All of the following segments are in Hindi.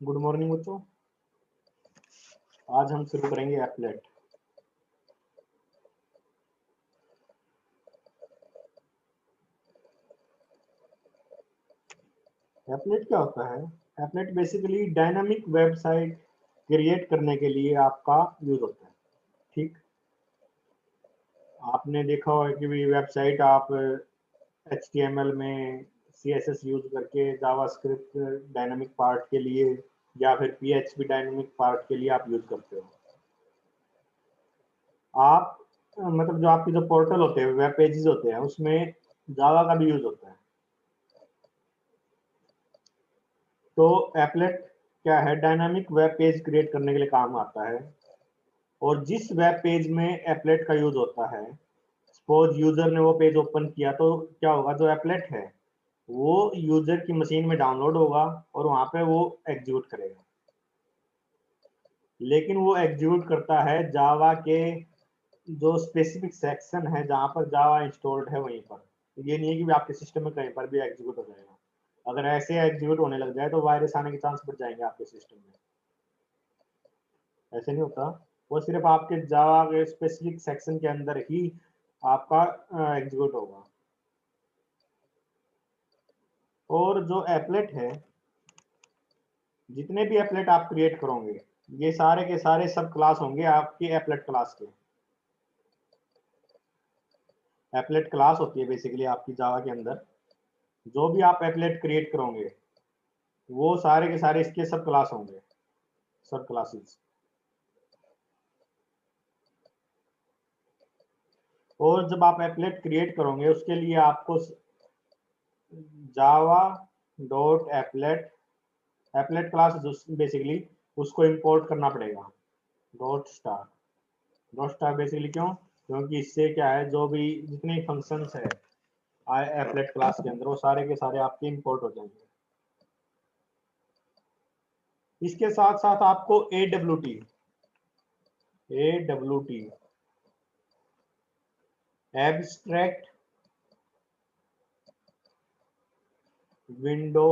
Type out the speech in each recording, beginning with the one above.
गुड मॉर्निंग बच्चों। आज हम शुरू करेंगे एप्लेट। एप्लेट क्या होता है? Applet basically dynamic website create करने के लिए आपका यूज होता है। ठीक, आपने देखा होगा कि भी वेबसाइट आप HTML में CSS यूज करके, जावास्क्रिप्ट डायनामिक पार्ट के लिए या फिर PHP डायनामिक पार्ट के लिए आप यूज करते हो। आप मतलब जो आपके जो पोर्टल होते हैं, वेब पेजेस होते हैं, उसमें जावा का भी यूज होता है। तो एप्लेट क्या है? डायनामिक वेब पेज क्रिएट करने के लिए काम आता है। और जिस वेब पेज में एप्लेट का यूज होता है, सपोज यूजर ने वो पेज ओपन किया, तो क्या होगा? जो एप्लेट है वो यूजर की मशीन में डाउनलोड होगा और वहां पे वो एग्जीक्यूट करेगा। लेकिन वो एग्जीक्यूट करता है जावा के जो स्पेसिफिक सेक्शन है जहां पर जावा इंस्टॉल्ड है वहीं पर। ये नहीं है कि आपके सिस्टम में कहीं पर भी एग्जीक्यूट हो जाएगा। अगर ऐसे एग्जीक्यूट होने लग जाए तो वायरस आने के चांस बढ़ जाएंगे आपके सिस्टम में। ऐसे नहीं होता, वो सिर्फ आपके जावा के स्पेसिफिक सेक्शन के अंदर ही आपका एग्जीक्यूट होगा। और जो एप्लेट है, जितने भी एप्लेट आप क्रिएट करोगे, ये सारे के सारे सब क्लास होंगे आपके एप्लेट क्लास के। एप्लेट क्लास होती है बेसिकली आपकी जावा के अंदर। जो भी आप एप्लेट क्रिएट करोगे वो सारे के सारे इसके सब क्लास होंगे, सब क्लासेस। और जब आप एप्लेट क्रिएट करोगे उसके लिए आपको Java dot applet, applet class basically उसको इंपोर्ट करना पड़ेगा। Dot star, dot star basically क्यों? क्योंकि इससे क्या है, जो भी जितने फंक्शंस है एप्लेट क्लास के अंदर वो सारे के सारे आपके इंपोर्ट हो जाएंगे। इसके साथ साथ आपको AWT abstract window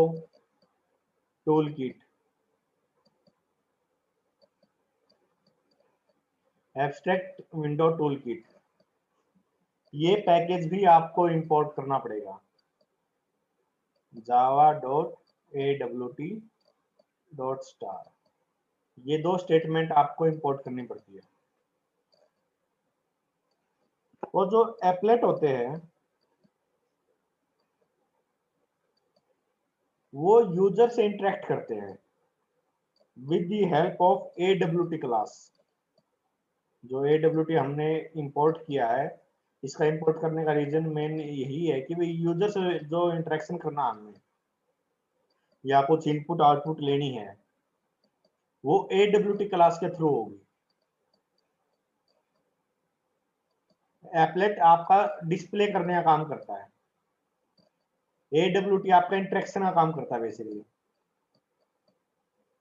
tool kit, abstract window tool kit, ये पैकेज भी आपको इंपोर्ट करना पड़ेगा। Java dot AWT dot star, ये दो स्टेटमेंट आपको इंपोर्ट करनी पड़ती है। और जो एप्लेट होते हैं वो यूजर से इंटरेक्ट करते हैं with the help of AWT class. जो AWT हमने इंपोर्ट किया है, इसका इंपोर्ट करने का रीजन मेन यही है कि भाई यूजर से जो इंटरेक्शन करना हमने या कुछ इनपुट आउटपुट लेनी है वो AWT क्लास के थ्रू होगी। एप्लेट आपका डिस्प्ले करने का काम करता है, AWT आपका इंटरेक्शन का काम करता है बेसिकली।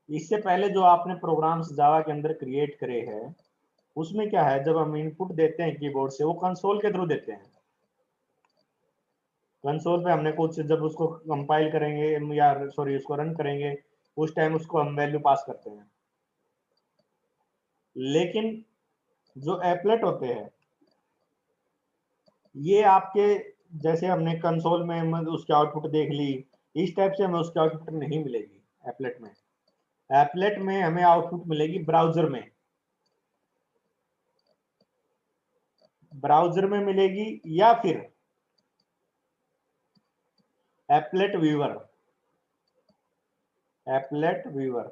इससे पहले जो आपने प्रोग्राम्स जावा के अंदर क्रिएट करे हैं उसमें क्या है, जब हम इनपुट देते हैं कीबोर्ड से, वो कंसोल के थ्रू देते हैं। कंसोल पे हमने कुछ जब उसको कंपाइल करेंगे या सॉरी उसको रन करेंगे उस टाइम उसको हम वैल्यू पास करते हैं। लेकिन जो एप्लेट होते हैं ये आपके जैसे हमने कंसोल में उसकी आउटपुट देख ली, इस टाइप से हमें उसकी आउटपुट नहीं मिलेगी एप्लेट में। एप्लेट में हमें आउटपुट मिलेगी ब्राउजर में, ब्राउजर में मिलेगी या फिर एप्लेट व्यूअर, एप्लेट व्यूअर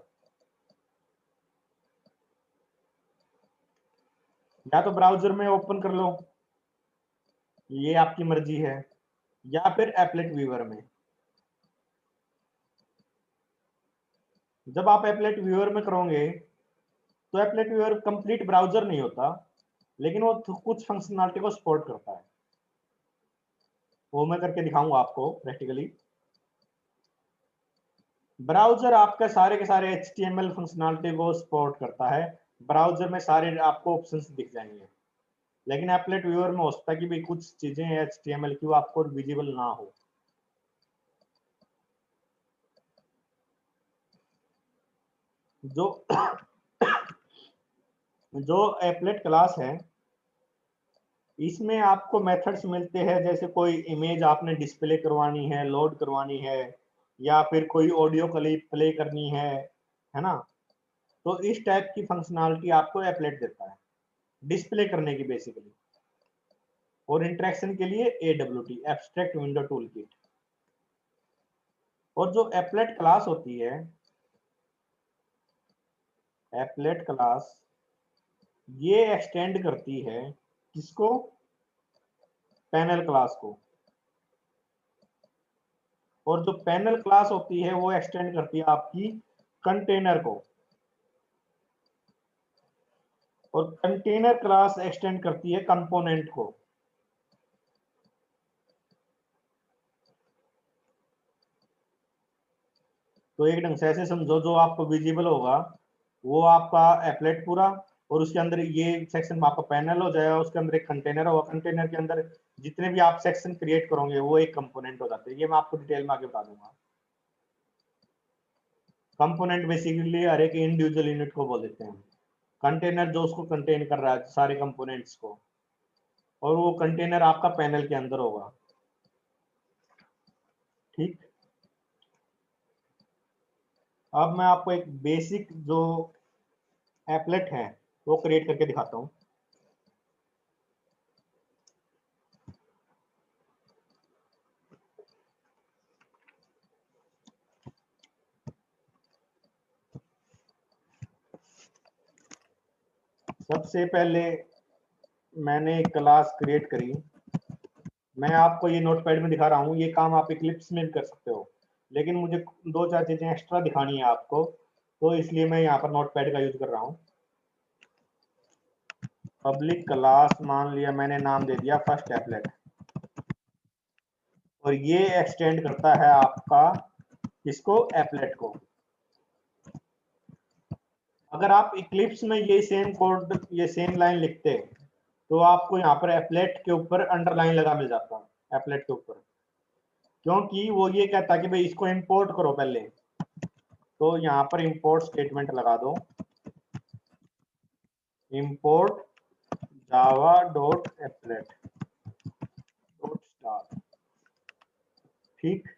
या तो ब्राउजर में ओपन कर लो, ये आपकी मर्जी है, या फिर एप्लेट व्यूअर में। जब आप एप्लेट व्यूअर में करोगे तो एप्लेट व्यूअर कंप्लीट ब्राउजर नहीं होता, लेकिन वो कुछ फंक्शनलिटी को सपोर्ट करता है, वो मैं करके दिखाऊंगा आपको प्रैक्टिकली। ब्राउजर आपके सारे के सारे HTML फंक्शनलिटी को सपोर्ट करता है, ब्राउजर में सारे आपको ऑप्शंस दिख जाएंगे। लेकिन एप्लेट व्यूअर में हो सकता है कि भाई कुछ चीजें HTML की वो आपको विजिबल ना हो। जो जो एप्लेट क्लास है इसमें आपको मेथड्स मिलते हैं, जैसे कोई इमेज आपने डिस्प्ले करवानी है, लोड करवानी है, या फिर कोई ऑडियो क्लिप प्ले करनी है ना। तो इस टाइप की फंक्शनलिटी आपको एप्लेट देता है डिस्प्ले करने की बेसिकली, और इंटरेक्शन के लिए AWT abstract window tool kit. और जो एप्लेट क्लास होती है, एप्लेट क्लास ये एक्सटेंड करती है किसको, पैनल क्लास को। और जो पैनल क्लास होती है वो एक्सटेंड करती है आपकी कंटेनर को, और कंटेनर क्लास एक्सटेंड करती है कंपोनेंट को। तो एक ढंग से ऐसे समझो, जो आपको विजिबल होगा वो आपका एप्लेट पूरा, और उसके अंदर ये सेक्शन आपका पैनल हो जाएगा, उसके अंदर एक कंटेनर होगा, कंटेनर के अंदर जितने भी आप सेक्शन क्रिएट करोगे वो एक कंपोनेंट हो जाते हैं। ये मैं आपको डिटेल में आगे बता दूंगा। कंपोनेंट बेसिकली हर एक इंडिविजुअल यूनिट को बोल देते हैं, कंटेनर जो उसको कंटेन कर रहा है सारे कंपोनेंट्स को, और वो कंटेनर आपका पैनल के अंदर होगा। ठीक, अब मैं आपको एक बेसिक जो एप्लेट है वो क्रिएट करके दिखाता हूँ। सबसे पहले मैंने एक क्लास क्रिएट करी, मैं आपको ये नोटपैड में दिखा रहा हूँ, ये काम आप इक्लिप्स में भी कर सकते हो, लेकिन मुझे दो चार चीजें एक्स्ट्रा दिखानी है आपको, तो इसलिए मैं यहाँ पर नोटपैड का यूज कर रहा हूँ। पब्लिक क्लास मान लिया मैंने, नाम दे दिया फर्स्ट एप्लेट, और ये एक्सटेंड करता है आपका इसको एप्लेट को। अगर आप इक्लिप्स में ये सेम कोड ये सेम लाइन लिखते तो आपको यहाँ पर एप्लेट के ऊपर अंडरलाइन लगा मिल जाता, एप्लेट के ऊपर, क्योंकि वो ये कहता कि भाई इसको इंपोर्ट करो पहले। तो यहाँ पर इंपोर्ट स्टेटमेंट लगा दो, import Java dot applet dot star. ठीक,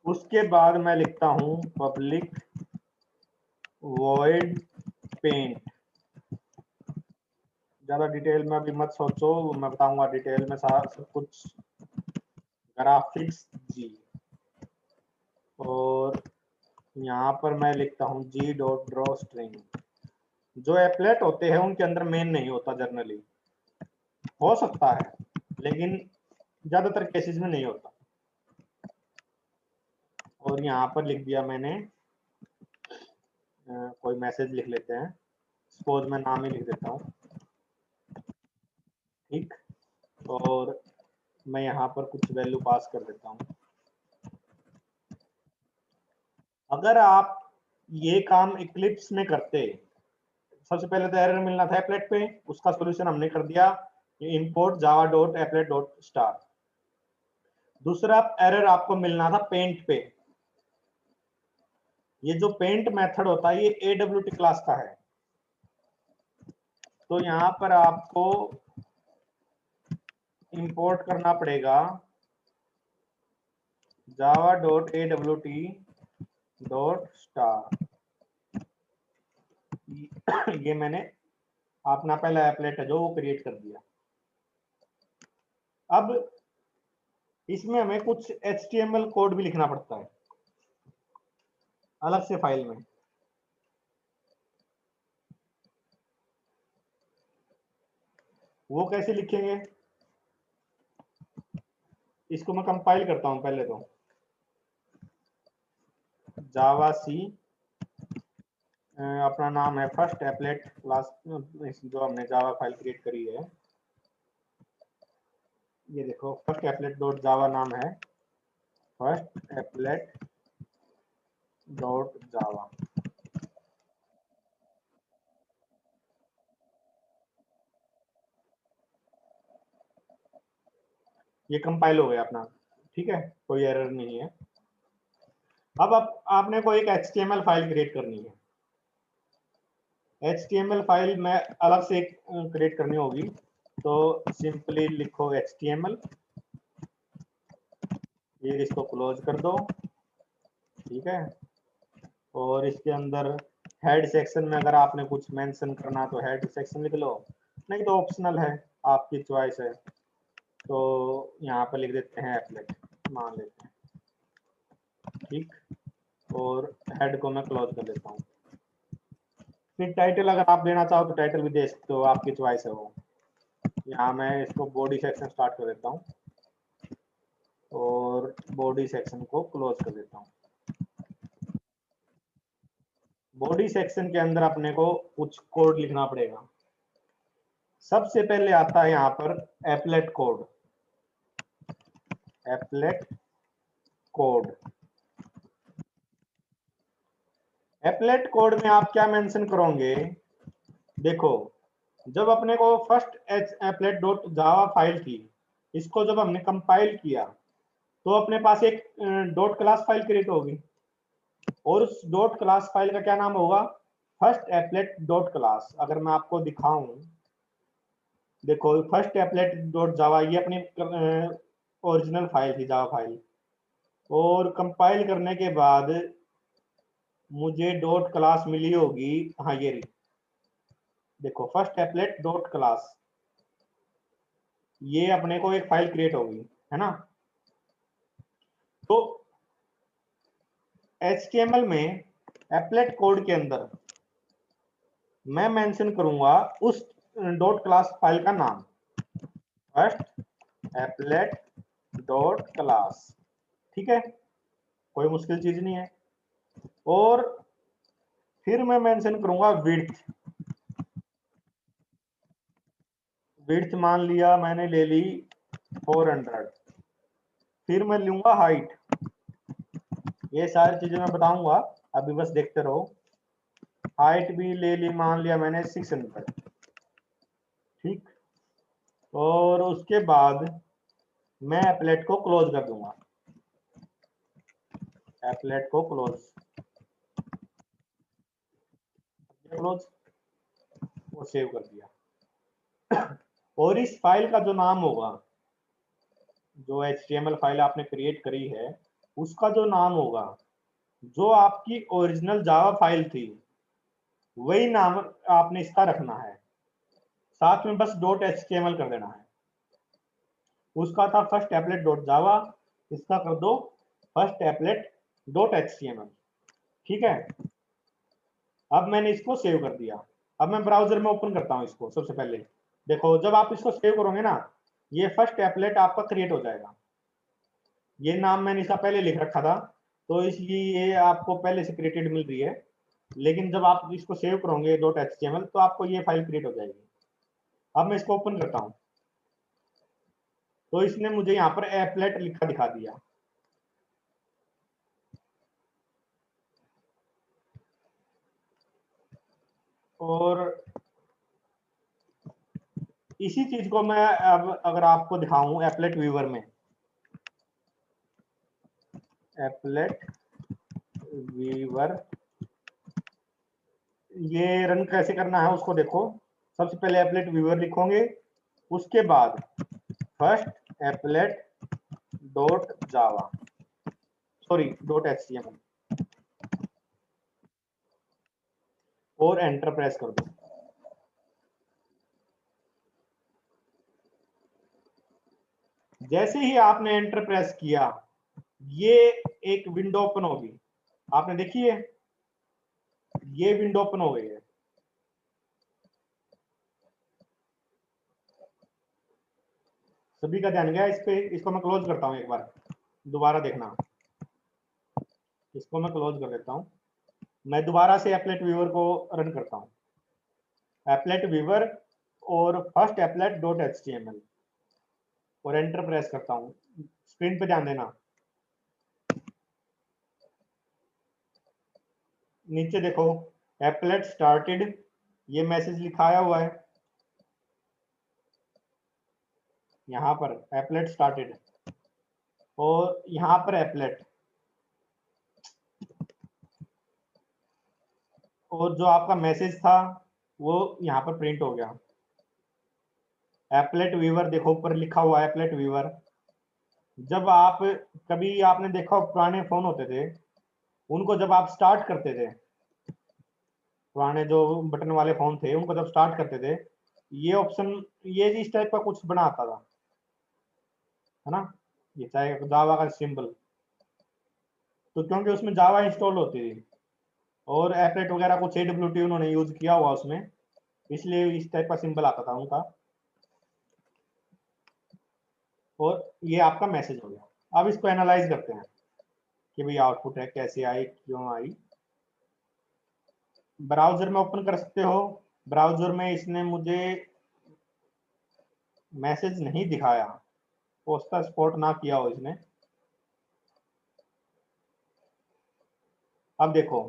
उसके बाद मैं लिखता हूँ पब्लिक वॉइड पेंट। ज्यादा डिटेल में अभी मत सोचो, मैं बताऊंगा डिटेल में सारा सब कुछ। ग्राफिक्स जी, और यहाँ पर मैं लिखता हूँ जी डॉट ड्रॉ स्ट्रिंग। जो एप्लेट होते हैं उनके अंदर मेन नहीं होता, जनरली हो सकता है लेकिन ज्यादातर केसेस में नहीं होता। और यहाँ पर लिख दिया मैंने कोई मैसेज लिख लेते हैं, सपोज मैं नाम ही लिख देता हूँ। ठीक, और मैं यहाँ पर कुछ वैल्यू पास कर देता हूँ। अगर आप ये काम इक्लिप्स में करते, सबसे पहले तो एरर मिलना था एप्लेट पे, उसका सॉल्यूशन हमने कर दिया import Java dot applet dot star. दूसरा एरर आपको मिलना था पेंट पे। ये जो पेंट मेथड होता है ये AWT क्लास का है, तो यहां पर आपको इंपोर्ट करना पड़ेगा java.awt.star। ये मैंने अपना पहला एप्लेट है जो वो क्रिएट कर दिया। अब इसमें हमें कुछ HTML कोड भी लिखना पड़ता है अलग से फाइल में। वो कैसे लिखेंगे, इसको मैं कंपाइल करता हूं पहले तो। जावा सी अपना नाम है फर्स्ट एप्लेट क्लास, जो हमने जावा फाइल क्रिएट करी है। ये देखो फर्स्ट एप्लेट डॉट जावा नाम है, फर्स्ट एप्लेट डॉट जावा। ये कंपाइल हो गया अपना, ठीक है, कोई एरर नहीं है। अब आपने को एक HTML फाइल क्रिएट करनी है। HTML फाइल में अलग से क्रिएट करनी होगी, तो सिंपली लिखो HTML, ये इसको क्लोज कर दो, ठीक है। और इसके अंदर हेड सेक्शन में अगर आपने कुछ मेंशन करना तो हेड सेक्शन लिख लो, नहीं तो ऑप्शनल है, आपकी चॉइस है। तो यहाँ पर लिख देते हैं एप्लेट, मान लेते हैं, ठीक। और हेड को मैं क्लोज कर देता हूँ। फिर टाइटल अगर आप देना चाहो तो टाइटल भी दे सकते हो, आपकी चॉइस है वो। यहाँ मैं इसको बॉडी सेक्शन स्टार्ट कर देता हूँ और बॉडी सेक्शन को क्लोज कर देता हूँ। बॉडी सेक्शन के अंदर अपने को कुछ कोड लिखना पड़ेगा। सबसे पहले आता है यहाँ पर applet code, applet code. Applet code में आप क्या मेंशन करोगे, देखो जब अपने को first applet dot Java file थी, इसको जब हमने कंपाइल किया तो अपने पास एक डॉट क्लास फाइल क्रिएट होगी, और उस डॉट क्लास फाइल का क्या नाम होगा, फर्स्ट एप्लेट डॉट क्लास। अगर मैं आपको दिखाऊं, देखो फर्स्ट एप्लेट डॉट जावा ये अपनी ओरिजिनल फाइल थी, जावा फाइल। और कंपाइल करने के बाद मुझे डॉट क्लास मिली होगी, हाँ ये रही, देखो फर्स्ट एप्लेट डॉट क्लास, ये अपने को एक फाइल क्रिएट होगी, है ना। तो HTML में एप्लेट कोड के अंदर मैं मेंशन करूंगा उस डॉट क्लास फाइल का नाम, फर्स्ट एप्लेट डॉट क्लास, ठीक है, कोई मुश्किल चीज नहीं है। और फिर मैं मेंशन करूंगा विड्थ, विड्थ मान लिया मैंने ले ली 400। फिर मैं लूंगा हाइट, ये सारी चीजें मैं बताऊंगा, अभी बस देखते रहो। हाइट भी ले ली, मान लिया मैंने 600, ठीक। और उसके बाद मैं एप्लेट को क्लोज कर दूंगा, एप्लेट को क्लोज क्लोज वो सेव कर दिया। और इस फाइल का जो नाम होगा, जो HTML फाइल आपने क्रिएट करी है उसका जो नाम होगा, जो आपकी ओरिजिनल जावा फाइल थी वही नाम आपने इसका रखना है, साथ में बस डॉट HTML कर देना है। उसका था फर्स्ट एप्लेट डॉट जावा, इसका कर दो फर्स्ट एप्लेट डॉट HTML, ठीक है। अब मैंने इसको सेव कर दिया। अब मैं ब्राउजर में ओपन करता हूं इसको। सबसे पहले देखो जब आप इसको सेव करोगे ना, ये फर्स्ट एप्लेट आपका क्रिएट हो जाएगा। ये नाम मैंने इसका पहले लिख रखा था, तो इसलिए ये आपको पहले से क्रिएटेड मिल रही है। लेकिन जब आप इसको सेव करोगे डॉट HTML तो आपको ये फाइल क्रिएट हो जाएगी। अब मैं इसको ओपन करता हूं, तो इसने मुझे यहाँ पर एप्लेट लिखा दिखा दिया। और इसी चीज को मैं अब अगर आपको दिखाऊं एप्लेट व्यूअर में, एप्लेट वीवर, ये रन कैसे करना है उसको देखो। सबसे पहले एप्लेट व्यूअर लिखोगे, उसके बाद फर्स्ट एप्लेट डॉट जावा, सॉरी डॉट एचटीएमएल, और एंटर प्रेस कर दो। जैसे ही आपने एंटर प्रेस किया, ये एक विंडो ओपन होगी। आपने देखी है, ये विंडो ओपन हो गई है। सभी का ध्यान गया इस पे। इसको मैं क्लोज करता हूं, एक बार दोबारा देखना। इसको मैं क्लोज कर देता हूं। मैं दोबारा से एप्लेट व्यूअर को रन करता हूं। एप्लेट व्यूअर और फर्स्ट एप्लेट डॉट एचटीएमएल, और एंटर प्रेस करता हूं। स्क्रीन पे ध्यान देना, नीचे देखो एप्लेट स्टार्टेड, ये मैसेज लिखाया हुआ है यहाँ पर, एप्लेट स्टार्टेड, और यहाँ पर एप्लेट, और जो आपका मैसेज था वो यहाँ पर प्रिंट हो गया। एप्लेट व्यूअर देखो ऊपर लिखा हुआ है एप्लेट व्यूअर। जब आप, कभी आपने देखा पुराने फोन होते थे, उनको जब आप स्टार्ट करते थे, पुराने जो बटन वाले फोन थे उनको जब स्टार्ट करते थे, ये ऑप्शन, ये इस टाइप का कुछ बना आता था, है ना, ये चाहे जावा का सिंबल। तो क्योंकि उसमें जावा इंस्टॉल होती थी और एप्लेट वगैरह कुछ AWT उन्होंने यूज किया हुआ उसमें, इसलिए इस टाइप का सिंबल आता था उनका। और ये आपका मैसेज हो गया। अब इसको एनालाइज करते हैं कि भाई आउटपुट है, कैसे आई, क्यों आई। ब्राउजर में ओपन कर सकते हो। ब्राउजर में इसने मुझे मैसेज नहीं दिखाया, उसका सपोर्ट ना किया हो इसने। अब देखो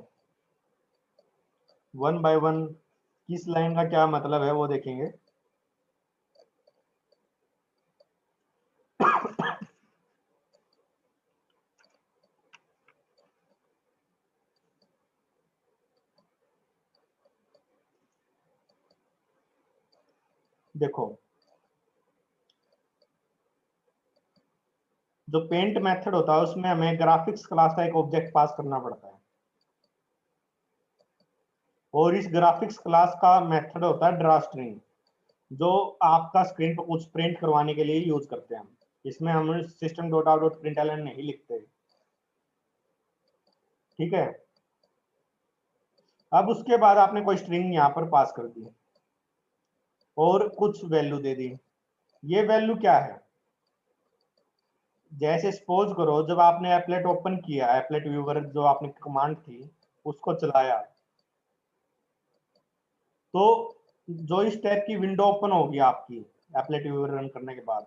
वन बाय वन किस लाइन का क्या मतलब है वो देखेंगे। देखो जो पेंट मेथड होता है उसमें हमें ग्राफिक्स क्लास का एक ऑब्जेक्ट पास करना पड़ता है, और इस ग्राफिक्स क्लास का मेथड होता है ड्रा स्ट्रिंग, जो आपका स्क्रीन पर कुछ प्रिंट करवाने के लिए यूज करते हैं हम। इसमें हम system dot out dot println नहीं लिखते, ठीक है। अब उसके बाद आपने कोई स्ट्रिंग यहाँ पर पास कर दी और कुछ वैल्यू दे दी। ये वैल्यू क्या है, जैसे सपोज करो जब आपने एप्लेट ओपन किया, एप्लेट व्यूअर जो आपने कमांड थी उसको चलाया, तो जो इस टाइप की विंडो ओपन होगी आपकी एप्लेट व्यूअर रन करने के बाद,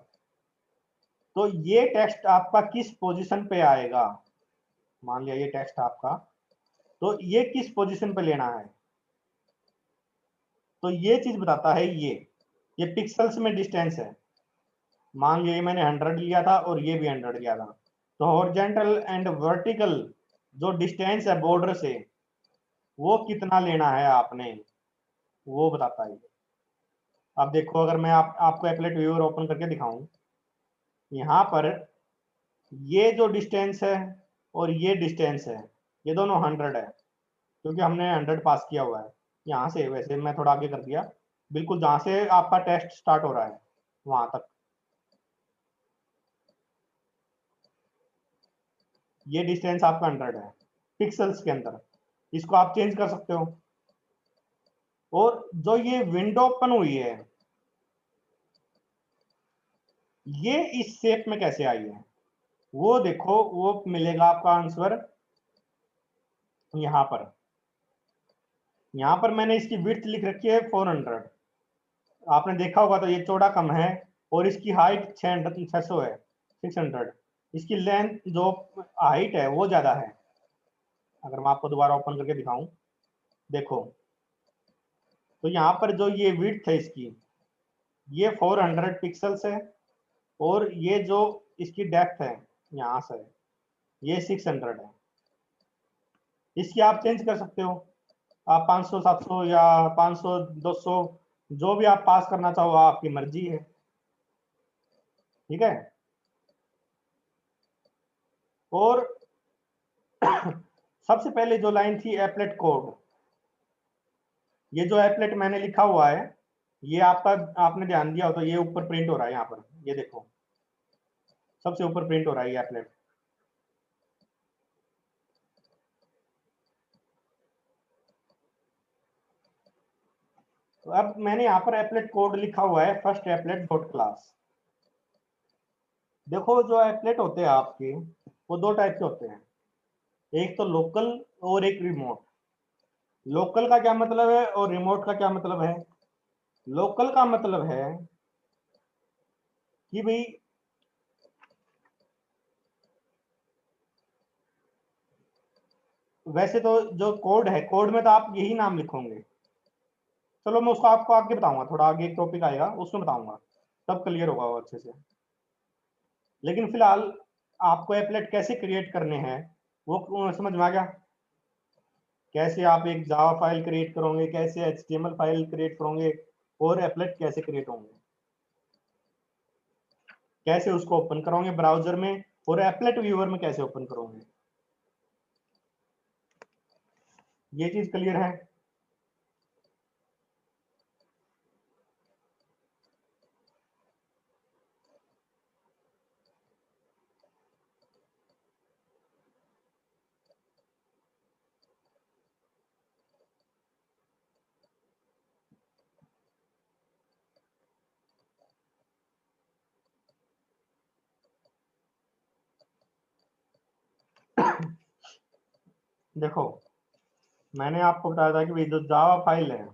तो ये टेक्स्ट आपका किस पोजीशन पे आएगा। मान लिया ये टेक्स्ट आपका, तो ये किस पोजीशन पे लेना है, तो ये चीज बताता है। ये पिक्सल्स में डिस्टेंस है। मान लिया मैंने 100 लिया था और ये भी 100 लिया था, तो हॉरिजॉन्टल एंड वर्टिकल जो डिस्टेंस है बॉर्डर से, वो कितना लेना है आपने, वो बताता है। अब देखो अगर मैं आपको एप्लेट व्यूअर ओपन करके दिखाऊं, यहाँ पर ये जो डिस्टेंस है और ये डिस्टेंस है, ये दोनों 100 है, क्योंकि हमने 100 पास किया हुआ है। यहाँ से वैसे मैं थोड़ा आगे कर दिया, बिल्कुल जहां से आपका टेस्ट स्टार्ट हो रहा है वहां तक, ये डिस्टेंस आपका 100 है पिक्सल्स के अंदर। इसको आप चेंज कर सकते हो। और जो ये विंडो ओपन हुई है, ये इस शेप में कैसे आई है, वो देखो, वो मिलेगा आपका आंसर यहाँ पर। यहाँ पर मैंने इसकी विड्थ लिख रखी है 400, आपने देखा होगा तो ये चौड़ा कम है, और इसकी हाइट 600 है, 600। इसकी लेंथ जो हाइट है वो ज्यादा है। अगर मैं आपको दोबारा ओपन करके दिखाऊं, देखो, तो यहाँ पर जो ये विड्थ है इसकी, ये 400 पिक्सल्स है, और ये जो इसकी डेप्थ है यहाँ से, ये 600 है। इसकी आप चेंज कर सकते हो, आप 500 700 या 500 200 जो भी आप पास करना चाहो आपकी मर्जी है। ठीक है। और सबसे पहले जो लाइन थी एप्लेट कोड, ये जो एप्लेट मैंने लिखा हुआ है ये आपका, आपने ध्यान दिया हो तो ये ऊपर प्रिंट हो रहा है यहाँ पर, ये देखो सबसे ऊपर प्रिंट हो रहा है ये एप्लेट। तो अब मैंने यहाँ पर एप्लेट कोड लिखा हुआ है फर्स्ट एप्लेट डॉट क्लास। देखो जो एप्लेट होते हैं आपके वो दो टाइप के होते हैं, एक तो लोकल और एक रिमोट। लोकल का क्या मतलब है और रिमोट का क्या मतलब है? लोकल का मतलब है कि भाई वैसे तो जो कोड है, कोड में तो आप यही नाम लिखोगे। चलो मैं उसको आपको आगे बताऊंगा, थोड़ा आगे एक टॉपिक आएगा उसमें बताऊंगा, तब क्लियर होगा वो अच्छे से। लेकिन फिलहाल आपको एप्लेट कैसे क्रिएट करने हैं वो समझ में आ गया। कैसे आप एक जावा फाइल क्रिएट करोगे, कैसे एचटीएमएल फाइल क्रिएट करोगे, और एप्लेट कैसे क्रिएट होंगे, कैसे उसको ओपन करोगे ब्राउजर में, और एप्लेट व्यूअर में कैसे ओपन करोगे। ये चीज क्लियर है। देखो मैंने आपको बताया था कि भाई जो जावा फाइल है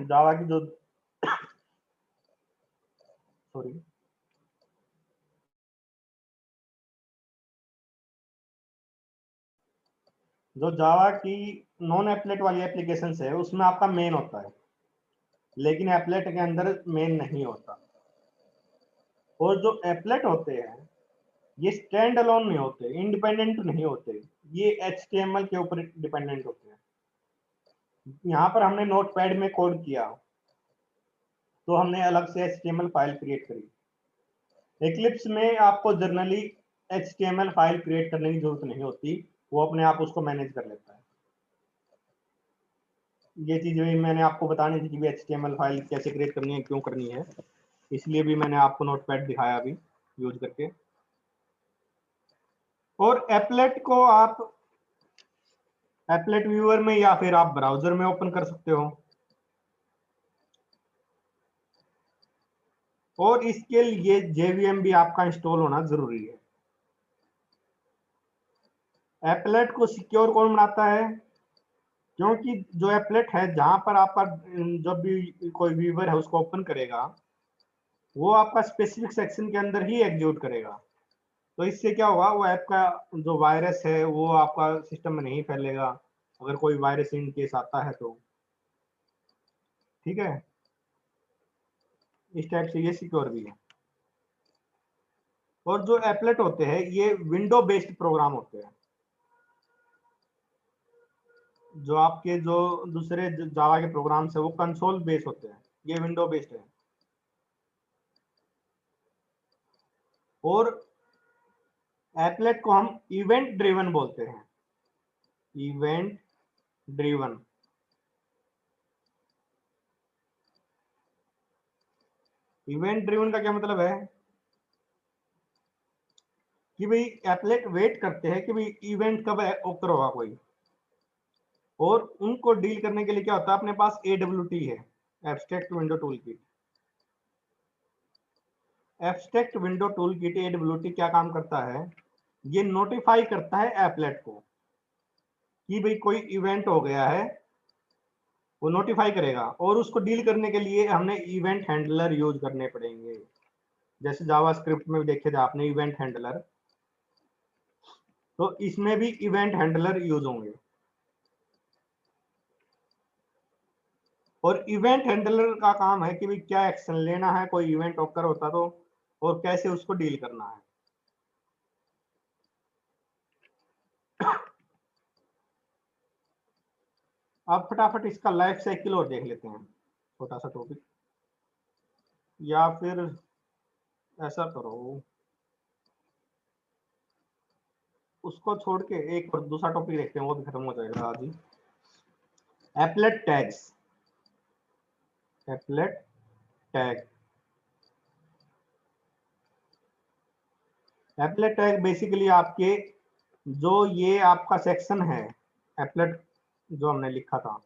जावा की जो, सॉरी, जो जावा की नॉन एप्लेट वाली एप्लीकेशन है उसमें आपका मेन होता है, लेकिन एप्लेट के अंदर मेन नहीं होता। और जो एप्लेट होते हैं ये स्टैंड अलोन नहीं होते, इंडिपेंडेंट नहीं होते, ये एचटीएमएल के ऊपर डिपेंडेंट होते हैं। यहाँ पर हमने नोटपैड में कोड किया तो हमने अलग से एचटीएमएल फाइल क्रिएट करी। एक्लिप्स में आपको जर्नली एचटीएमएल फाइल क्रिएट करने की जरूरत नहीं होती, वो अपने आप उसको मैनेज कर लेता है। ये चीज भी मैंने आपको बतानी थी कि एचटीएमएल फाइल कैसे क्रिएट करनी है, क्यों करनी है, इसलिए भी मैंने आपको नोटपैड दिखाया अभी यूज करके। और एप्लेट को आप एप्लेट व्यूअर में या फिर आप ब्राउजर में ओपन कर सकते हो। और इसके लिए जेवीएम भी आपका इंस्टॉल होना जरूरी है। एप्लेट को सिक्योर कौन बनाता है? क्योंकि जो एप्लेट है जहां पर आपका जब भी कोई व्यूअर है उसको ओपन करेगा वो आपका स्पेसिफिक सेक्शन के अंदर ही एग्जीक्यूट करेगा। तो इससे क्या होगा, वो ऐप का जो वायरस है वो आपका सिस्टम में नहीं फैलेगा, अगर कोई वायरस इन केस आता है तो। ठीक है, इस टाइप से ये सिक्योर भी है। और जो एप्लेट होते हैं ये विंडो बेस्ड प्रोग्राम होते हैं। जो आपके जो दूसरे जावा के प्रोग्राम्स है वो कंसोल बेस्ड होते हैं, ये विंडो बेस्ड है। और एप्लेट को हम इवेंट ड्रिवन बोलते हैं, इवेंट ड्रिवन। इवेंट ड्रिवन का क्या मतलब है कि भाई एप्लेट वेट करते हैं कि भाई इवेंट कब ओकर होगा कोई, और उनको डील करने के लिए क्या होता है अपने पास AWT है, abstract window tool kit. Abstract window tool kit AWT क्या काम करता है, ये नोटिफाई करता है एप्लेट को कि भाई कोई इवेंट हो गया है, वो नोटिफाई करेगा। और उसको डील करने के लिए हमने इवेंट हैंडलर यूज करने पड़ेंगे, जैसे जावास्क्रिप्ट में देखे थे आपने इवेंट हैंडलर, तो इसमें भी इवेंट हैंडलर यूज होंगे। और इवेंट हैंडलर का काम है कि भाई क्या एक्शन लेना है कोई इवेंट ओकर होता तो, और कैसे उसको डील करना है। अब फटाफट इसका लाइफ साइकिल और देख लेते हैं, छोटा सा टॉपिक। या फिर ऐसा करो, उसको छोड़ के एक और दूसरा टॉपिक देखते हैं, वो भी खत्म हो जाएगा आज ही। Applet tags, applet tag. Applet tag basically आपके जो ये आपका सेक्शन है, एप्लेट जो हमने लिखा था,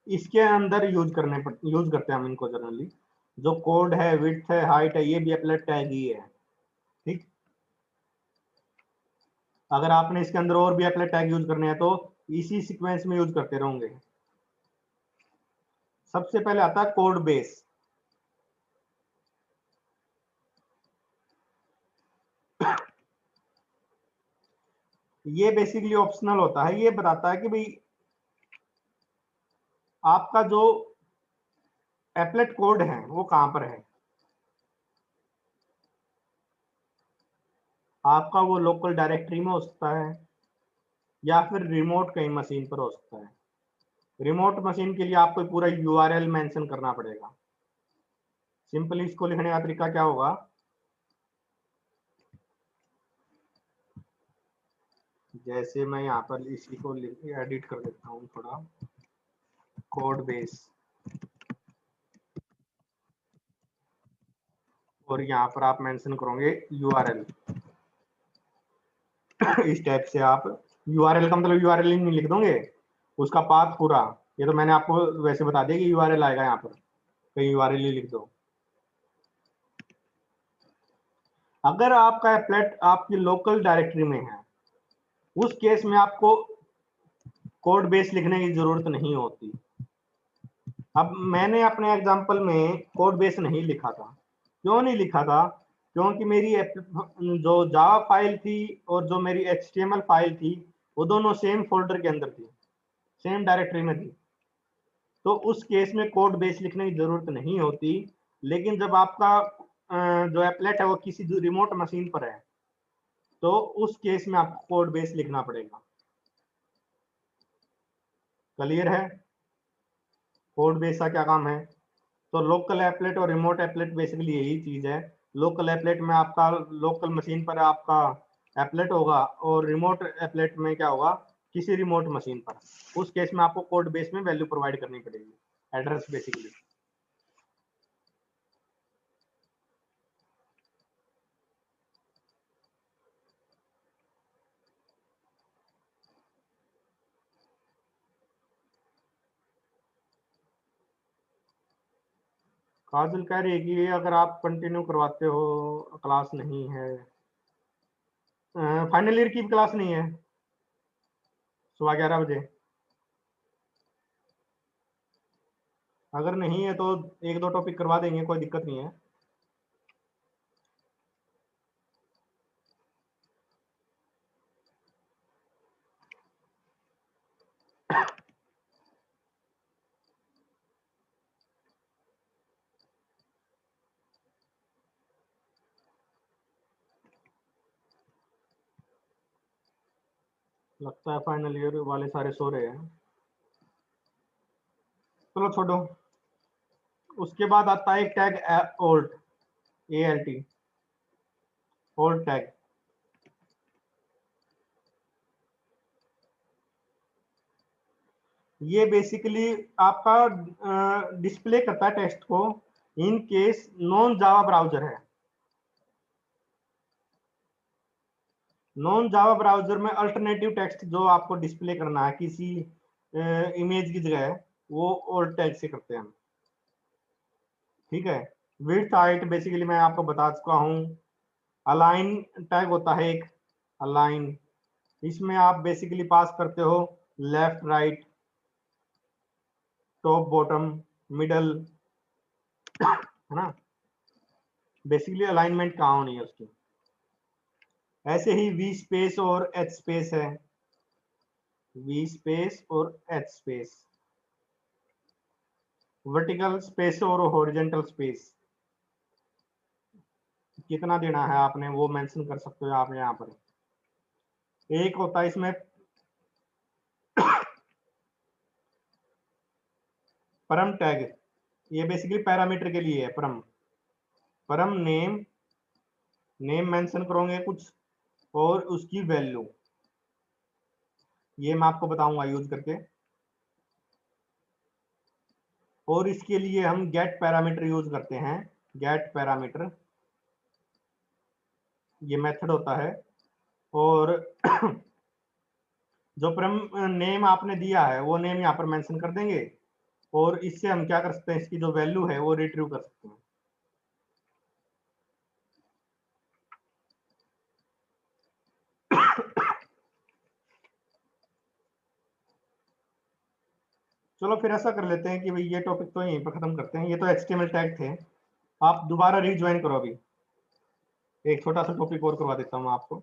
इसके अंदर यूज करते हैं हम इनको जनरली। जो कोड है, विड्थ है, हाइट है, ये भी एप्लेट टैग ही है, ठीक। अगर आपने इसके अंदर और भी एप्लेट टैग यूज करने हैं तो इसी सीक्वेंस में यूज करते रहोगे। सबसे पहले आता है कोड बेस। ये बेसिकली ऑप्शनल होता है, ये बताता है कि भाई आपका जो एप्लेट कोड है वो कहां पर है। आपका वो लोकल डायरेक्टरी में हो सकता है या फिर रिमोट कहीं मशीन पर हो सकता है। रिमोट मशीन के लिए आपको पूरा यूआरएल मेंशन करना पड़ेगा। सिंपली इसको लिखने का तरीका क्या होगा, जैसे मैं यहाँ पर इसी को एडिट कर देता हूँ थोड़ा, कोड बेस, और यहाँ पर आप मेंशन करोगे यूआरएल। इस टाइप से आप यूआरएल का मतलब यूआरएल ही नहीं लिख दोगे, उसका पाथ पूरा। ये तो मैंने आपको वैसे बता दिया कि यूआरएल आएगा, यहाँ पर कहीं यूआरएल ही लिख दो। अगर आपका एप्लेट आपकी लोकल डायरेक्टरी में है, उस केस में आपको कोड बेस लिखने की जरूरत नहीं होती। अब मैंने अपने एग्जांपल में कोड बेस नहीं लिखा था। क्यों नहीं लिखा था? क्योंकि मेरी जो जावा फाइल थी और जो मेरी HTML फाइल थी, वो दोनों सेम फोल्डर के अंदर थी, सेम डायरेक्टरी में थी। तो उस केस में कोड बेस लिखने की जरूरत नहीं होती। लेकिन जब आपका जो एप्लेट है वो किसी रिमोट मशीन पर है, तो उस केस में आपको कोड बेस लिखना पड़ेगा। क्लियर है? कोड बेस का क्या काम है? तो लोकल एप्लेट और रिमोट एप्लेट बेसिकली यही चीज है। लोकल एप्लेट में आपका लोकल मशीन पर आपका एप्लेट होगा, और रिमोट एप्लेट में क्या होगा, किसी रिमोट मशीन पर। उस केस में आपको कोड बेस में वैल्यू प्रोवाइड करनी पड़ेगी, एड्रेस बेसिकली। काजल कह रही है कि अगर आप कंटिन्यू करवाते हो, क्लास नहीं है, फाइनल ईयर की क्लास नहीं है 11:15 बजे। अगर नहीं है तो एक दो टॉपिक करवा देंगे, कोई दिक्कत नहीं है। लगता है फाइनल ईयर वाले सारे सो रहे हैं। चलो छोड़ो। उसके बाद आता है टैग ओल्ट, ALT, ओल्ट टैग। ये बेसिकली आपका डिस्प्ले करता है टेक्स्ट को in case non Java browser है। नॉन जावा ब्राउजर में अल्टरनेटिव टेक्स्ट जो आपको डिस्प्ले करना है किसी इमेज की जगह, वो ओल्ट टैग से करते हैं हम। ठीक है। विड्थ हाइट बेसिकली मैं आपको बता चुका हूँ। अलाइन टैग होता है एक, अलाइन। इसमें आप बेसिकली पास करते हो left right, top bottom, middle, है ना। बेसिकली अलाइनमेंट कहाँ होनी है उसकी। ऐसे ही वी स्पेस और एच स्पेस है, वी स्पेस और एच स्पेस। वर्टिकल स्पेस और हॉरिजॉन्टल स्पेस कितना देना है आपने वो मेंशन कर सकते हो आप यहाँ पर। एक होता है इसमें परम टैग, ये बेसिकली पैरामीटर के लिए है। परम नेम मेंशन करोगे कुछ और उसकी वैल्यू, ये मैं आपको बताऊंगा यूज करके। और इसके लिए हम गेट पैरामीटर यूज करते हैं। गेट पैरामीटर ये मेथड होता है। और जो परम नेम आपने दिया है वो नेम यहाँ पर मेंशन कर देंगे और इससे हम क्या कर सकते हैं, इसकी जो वैल्यू है वो रिट्रीव कर सकते हैं। चलो फिर ऐसा कर लेते हैं कि भाई ये टॉपिक तो यहीं पर खत्म करते हैं। ये तो HTML टैग थे, आप दोबारा रिज्वाइन करो। अभी एक छोटा सा टॉपिक और करवा देता हूँ आपको।